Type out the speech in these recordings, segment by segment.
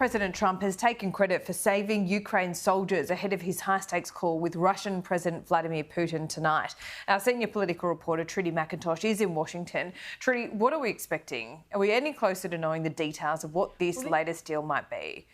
President Trump has taken credit for saving Ukraine's soldiers ahead of his high-stakes call with Russian President Vladimir Putin tonight. Our senior political reporter Trudy McIntosh is in Washington. Trudy, what are we expecting? Are we any closer to knowing the details of what this latest deal might be?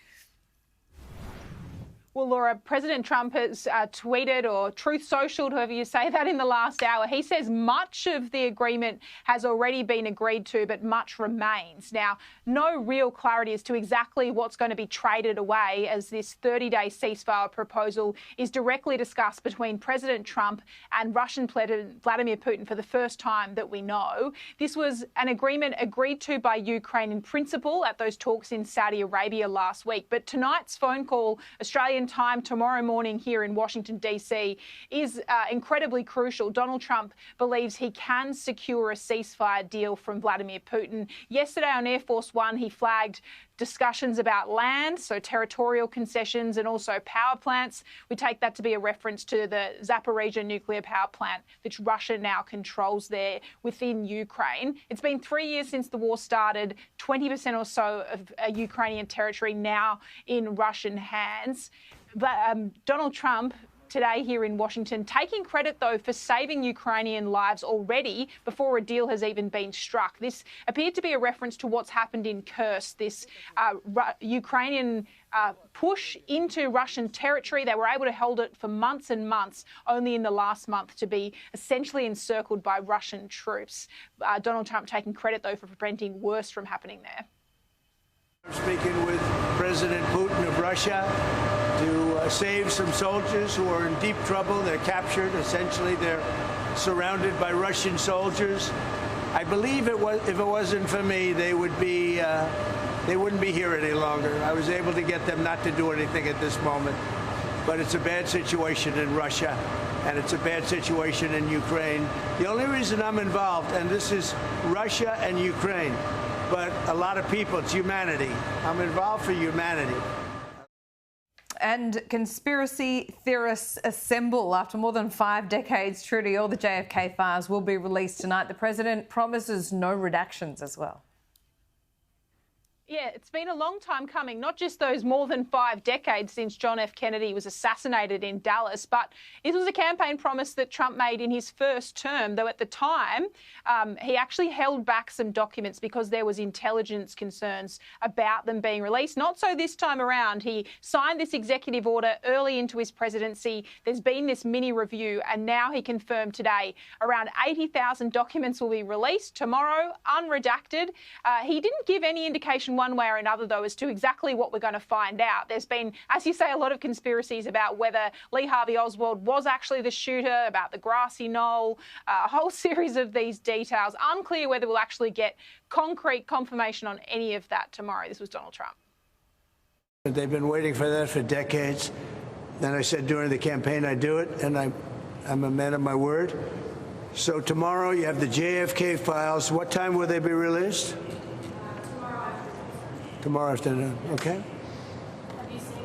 Well, Laura, President Trump has tweeted or truth socialed, however you say that, in the last hour. He says much of the agreement has already been agreed to, but much remains. Now, no real clarity as to exactly what's going to be traded away as this 30-day ceasefire proposal is directly discussed between President Trump and Russian President Vladimir Putin for the first time that we know. This was an agreement agreed to by Ukraine in principle at those talks in Saudi Arabia last week. But tonight's phone call, Australian time tomorrow morning here in Washington, D.C., is incredibly crucial. Donald Trump believes he can secure a ceasefire deal from Vladimir Putin. Yesterday on Air Force One, he flagged discussions about land, so territorial concessions, and also power plants. We take that to be a reference to the Zaporizhzhia nuclear power plant, which Russia now controls there within Ukraine. It's been 3 years since the war started, 20% or so of Ukrainian territory now in Russian hands. Donald Trump today here in Washington, taking credit, though, for saving Ukrainian lives already before a deal has even been struck. This appeared to be a reference to what's happened in Kursk, this Ukrainian push into Russian territory. They were able to hold it for months and months, only in the last month to be essentially encircled by Russian troops. Donald Trump taking credit, though, for preventing worse from happening there. I'm speaking with President Putin of Russia to save some soldiers who are in deep trouble. They're captured. Essentially, they're surrounded by Russian soldiers. I believe if it wasn't for me, they wouldn't be here any longer. I was able to get them not to do anything at this moment. But it's a bad situation in Russia, and it's a bad situation in Ukraine. The only reason I'm involved, and this is Russia and Ukraine, but a lot of people, it's humanity. I'm involved for humanity. And conspiracy theorists assemble after more than 5 decades. Trudy, all the JFK files will be released tonight. The president promises no redactions as well. Yeah, it's been a long time coming, not just those more than 5 decades since John F. Kennedy was assassinated in Dallas, but it was a campaign promise that Trump made in his first term, though at the time he actually held back some documents because there was intelligence concerns about them being released. Not so this time around. He signed this executive order early into his presidency. There's been this mini review, and now he confirmed today around 80,000 documents will be released tomorrow, unredacted. He didn't give any indication one way or another, though, as to exactly what we're going to find out. There's been, as you say, a lot of conspiracies about whether Lee Harvey Oswald was actually the shooter, about the grassy knoll, a whole series of these details. Unclear whether we'll actually get concrete confirmation on any of that tomorrow. This was Donald Trump. They've been waiting for that for decades. Then I said during the campaign I'd do it, and I'm a man of my word. So tomorrow you have the JFK files. What time will they be released? Tomorrow afternoon, okay? Have you seen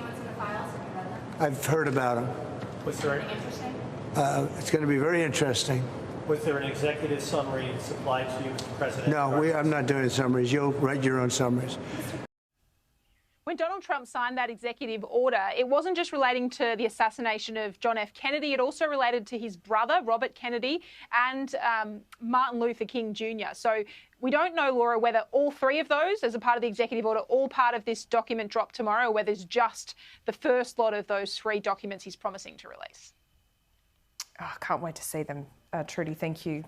what's in the files? Have you read them? I've heard about them. Was there anything interesting? It's going to be very interesting. Was there an executive summary supplied to you, Mr. President? No, I'm not doing summaries. You'll write your own summaries. When Donald Trump signed that executive order, it wasn't just relating to the assassination of John F. Kennedy. It also related to his brother, Robert Kennedy, and Martin Luther King Jr. So we don't know, Laura, whether all 3 of those, as a part of the executive order, all part of this document drop tomorrow, or whether it's just the first lot of those 3 documents he's promising to release. Oh, I can't wait to see them. Trudy, thank you.